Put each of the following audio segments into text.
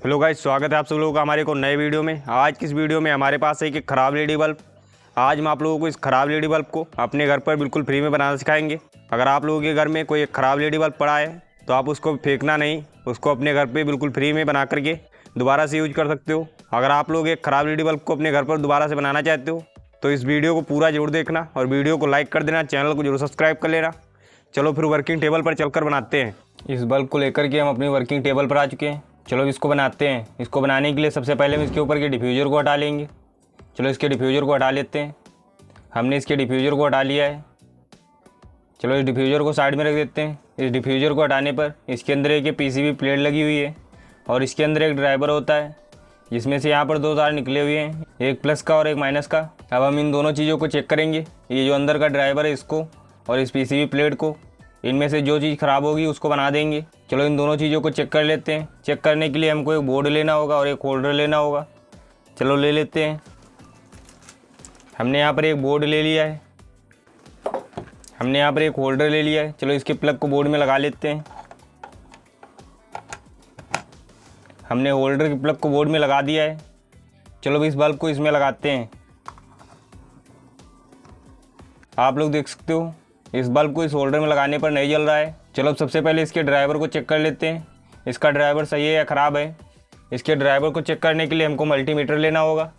Hello guys, स्वागत है आप सब लोगों का हमारे को नए वीडियो में। आज की इस वीडियो में हमारे पास है एक ख़राब एलईडी बल्ब। आज हम आप लोगों को इस ख़राब एलईडी बल्ब को अपने घर पर बिल्कुल फ्री में बनाना सिखाएंगे। अगर आप लोगों के घर में कोई एक ख़राब एलईडी बल्ब पड़ा है तो आप उसको फेंकना नहीं, उसको अपने घर पर बिल्कुल फ्री में बना करके दोबारा से यूज कर सकते हो। अगर आप लोग एक ख़राब एलईडी बल्ब को अपने घर पर दोबारा से बनाना चाहते हो तो इस वीडियो को पूरा जरूर देखना और वीडियो को लाइक कर देना, चैनल को जरूर सब्सक्राइब कर लेना। चलो फिर वर्किंग टेबल पर चलकर बनाते हैं। इस बल्ब को लेकर के हम अपनी वर्किंग टेबल पर आ चुके हैं। चलो इसको बनाते हैं। इसको बनाने के लिए सबसे पहले हम इसके ऊपर के डिफ्यूज़र को हटा लेंगे। चलो इसके डिफ्यूज़र को हटा लेते हैं। हमने इसके डिफ्यूज़र को हटा लिया है। चलो इस डिफ्यूज़र को साइड में रख देते हैं। इस डिफ्यूज़र को हटाने पर इसके अंदर एक पीसीबी प्लेट लगी हुई है और इसके अंदर एक ड्राइवर होता है जिसमें से यहाँ पर दो तार निकले हुए हैं, एक प्लस का और एक माइनस का। अब हम इन दोनों चीज़ों को चेक करेंगे। ये जो अंदर का ड्राइवर है इसको और इस पीसीबी प्लेट को, इनमें से जो चीज़ ख़राब होगी उसको बना देंगे। चलो इन दोनों चीज़ों को चेक कर लेते हैं। चेक करने के लिए हमको एक बोर्ड लेना होगा और एक होल्डर लेना होगा। चलो ले लेते हैं। हमने यहाँ पर एक बोर्ड ले लिया है, हमने यहाँ पर एक होल्डर ले लिया है। चलो इसके प्लग को बोर्ड में लगा लेते हैं। हमने होल्डर के प्लग को बोर्ड में लगा दिया है। चलो इस बल्ब को इसमें लगाते हैं। आप लोग देख सकते हो इस बल्ब को इस होल्डर में लगाने पर नहीं जल रहा है। चलो अब सबसे पहले इसके ड्राइवर को चेक कर लेते हैं, इसका ड्राइवर सही है या ख़राब है। इसके ड्राइवर को चेक करने के लिए हमको मल्टीमीटर लेना होगा।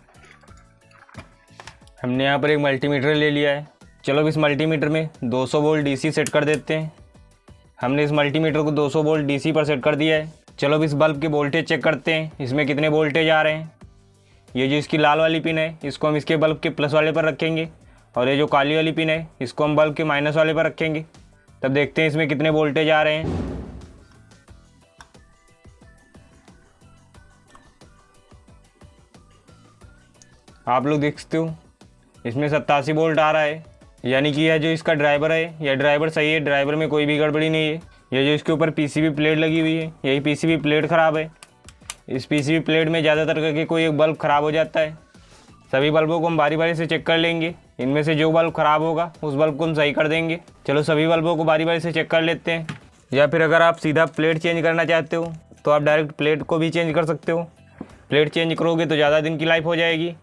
हमने यहाँ पर एक मल्टीमीटर ले लिया है। चलो अब इस मल्टीमीटर में 200 वोल्ट डीसी सेट कर देते हैं। हमने इस मल्टीमीटर को 200 वोल्ट डीसी पर सेट कर दिया है। चलो अब इस बल्ब के वोल्टेज चेक करते हैं, इसमें कितने वोल्टेज आ रहे हैं। ये जो इसकी लाल वाली पिन है इसको हम इसके बल्ब के प्लस वाले पर रखेंगे और ये जो काली वाली पिन है इसको हम बल्ब के माइनस वाले पर रखेंगे। तब देखते हैं इसमें कितने वोल्टेज आ रहे हैं। आप लोग देख सकते हो इसमें 87 वोल्ट आ रहा है, यानी कि यह जो इसका ड्राइवर है यह ड्राइवर सही है, ड्राइवर में कोई भी गड़बड़ी नहीं है। यह जो इसके ऊपर पीसीबी प्लेट लगी हुई है यही पीसीबी प्लेट ख़राब है। इस पीसीबी प्लेट में ज़्यादातर करके कोई एक बल्ब ख़राब हो जाता है। सभी बल्बों को हम बारी बारी से चेक कर लेंगे, इनमें से जो बल्ब ख़राब होगा उस बल्ब को हम सही कर देंगे। चलो सभी बल्बों को बारी बारी से चेक कर लेते हैं। या फिर अगर आप सीधा प्लेट चेंज करना चाहते हो तो आप डायरेक्ट प्लेट को भी चेंज कर सकते हो। प्लेट चेंज करोगे तो ज़्यादा दिन की लाइफ हो जाएगी।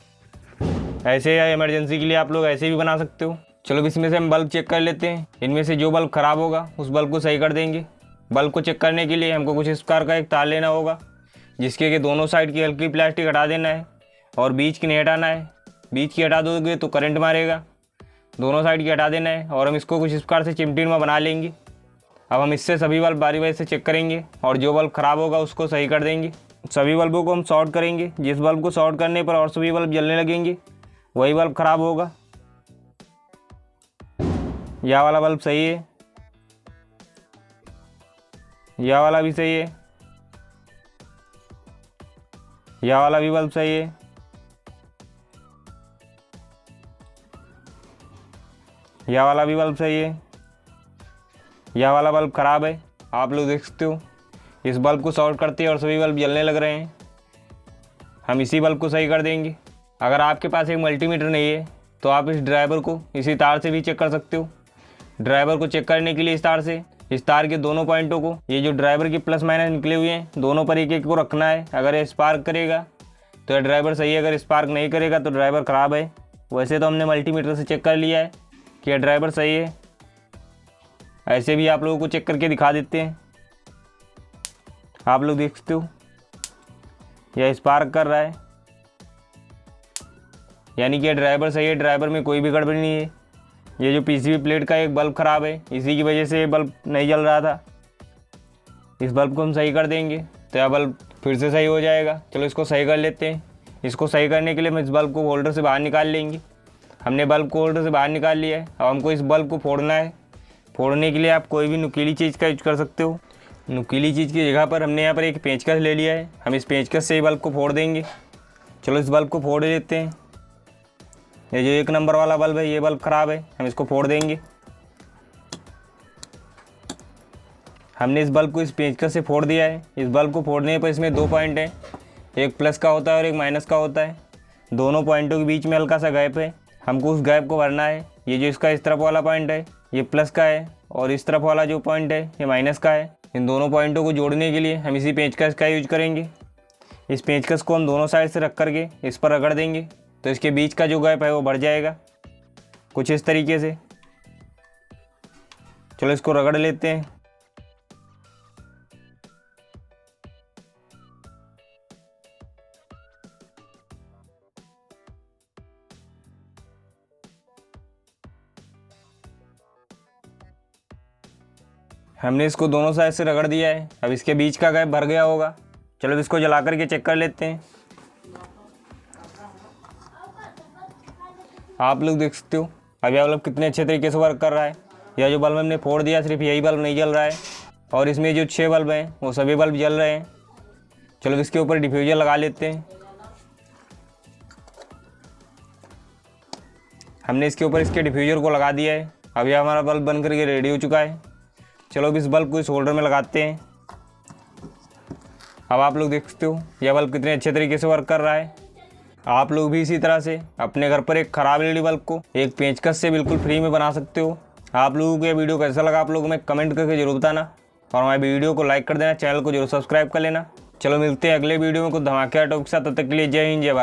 ऐसे या इमरजेंसी के लिए आप लोग ऐसे भी बना सकते हो। चलो इसमें से हम बल्ब चेक कर लेते हैं, इनमें से जो बल्ब ख़राब होगा उस बल्ब को सही कर देंगे। बल्ब को चेक करने के लिए हमको कुछ इस प्रकार का एक तार लेना होगा जिसके कि दोनों साइड की हल्की प्लास्टिक हटा देना है और बीच की नहीं हटाना है। बीच की हटा दोगे तो करंट मारेगा, दोनों साइड की हटा देना है और हम इसको कुछ इस प्रकार से चिमटी में बना लेंगे। अब हम इससे सभी बल्ब बारी बारी से चेक करेंगे और जो बल्ब ख़राब होगा उसको सही कर देंगे। सभी बल्बों को हम शॉर्ट करेंगे, जिस बल्ब को शॉर्ट करने पर और सभी बल्ब जलने लगेंगे वही बल्ब ख़राब होगा। यह वाला बल्ब सही है, यह वाला भी सही है, यह वाला भी बल्ब सही है, यह वाला भी बल्ब सही है, यह वाला बल्ब ख़राब है। आप लोग देख सकते हो इस बल्ब को शॉर्ट करते हैं और सभी बल्ब जलने लग रहे हैं। हम इसी बल्ब को सही कर देंगे। अगर आपके पास एक मल्टीमीटर नहीं है तो आप इस ड्राइवर को इसी तार से भी चेक कर सकते हो। ड्राइवर को चेक करने के लिए इस तार के दोनों पॉइंटों को, ये जो ड्राइवर के प्लस माइनस निकले हुए हैं दोनों पर एक एक को रखना है। अगर ये स्पार्क करेगा तो यह ड्राइवर सही है, अगर स्पार्क नहीं करेगा तो ड्राइवर ख़राब है। वैसे तो हमने मल्टीमीटर से चेक कर लिया है कि यह ड्राइवर सही है। ऐसे भी आप लोगों को चेक करके दिखा देते हैं। आप लोग देख सकते हो यह स्पार्क कर रहा है, यानी कि यह ड्राइवर सही है, ड्राइवर में कोई भी गड़बड़ी नहीं है। ये जो पीसीबी प्लेट का एक बल्ब ख़राब है, इसी की वजह से ये बल्ब नहीं जल रहा था। इस बल्ब को हम सही कर देंगे तो यह बल्ब फिर से सही हो जाएगा। चलो इसको सही कर लेते हैं। इसको सही करने के लिए हम इस बल्ब को होल्डर से बाहर निकाल लेंगे। हमने बल्ब को होल्डर से बाहर निकाल लिया है। अब हमको इस बल्ब को फोड़ना है। फोड़ने के लिए आप कोई भी नुकीली चीज़ का यूज कर सकते हो। नुकीली चीज़ की जगह पर हमने यहाँ पर एक पेंचकस ले लिया है। हम इस पेंचकस से बल्ब को फोड़ देंगे। चलो इस बल्ब को फोड़ देते हैं। ये जो 1 नंबर वाला बल्ब है ये बल्ब ख़राब है, हम इसको फोड़ देंगे। हमने इस बल्ब को इस पेंचकस से फोड़ दिया है। इस बल्ब को फोड़ने पर इसमें 2 पॉइंट हैं, एक प्लस का होता है और एक माइनस का होता है। दोनों पॉइंटों के बीच में हल्का सा गैप है, हमको उस गैप को भरना है। ये जो इसका इस तरफ वाला पॉइंट है ये प्लस का है और इस तरफ वाला जो पॉइंट है ये माइनस का है। इन दोनों पॉइंटों को जोड़ने के लिए हम इसी पेंचकस का यूज करेंगे। इस पेंचकस को हम दोनों साइड से रख करके इस पर रगड़ देंगे तो इसके बीच का जो गैप है वो बढ़ जाएगा, कुछ इस तरीके से। चलो इसको रगड़ लेते हैं। हमने इसको दोनों साइड से रगड़ दिया है। अब इसके बीच का गैप भर गया होगा। चलो इसको जला करके चेक कर लेते हैं। आप लोग देख सकते हो अब यह बल्ब कितने अच्छे तरीके से वर्क कर रहा है। यह जो बल्ब हमने फोड़ दिया सिर्फ यही बल्ब नहीं जल रहा है, और इसमें जो 6 बल्ब हैं वो सभी बल्ब जल रहे हैं। चलो इसके ऊपर डिफ्यूज़र लगा लेते हैं। हमने इसके ऊपर इसके डिफ्यूज़र को लगा दिया है। अब यह हमारा बल्ब बन करके रेडी हो चुका है। चलो अब इस बल्ब को इस होल्डर में लगाते हैं। अब आप लोग देख सकते हो यह बल्ब कितने अच्छे तरीके से वर्क कर रहा है। आप लोग भी इसी तरह से अपने घर पर एक ख़राब एलईडी बल्ब को एक पेंचकस से बिल्कुल फ्री में बना सकते हो। आप लोगों को यह वीडियो कैसा लगा आप लोगों में कमेंट करके जरूर बताना, और हमारे वीडियो को लाइक कर देना, चैनल को जरूर सब्सक्राइब कर लेना। चलो मिलते हैं अगले वीडियो में कुछ धमाकेदार टॉपिक के साथ। तब तक के लिए जय हिंद, जय भारत।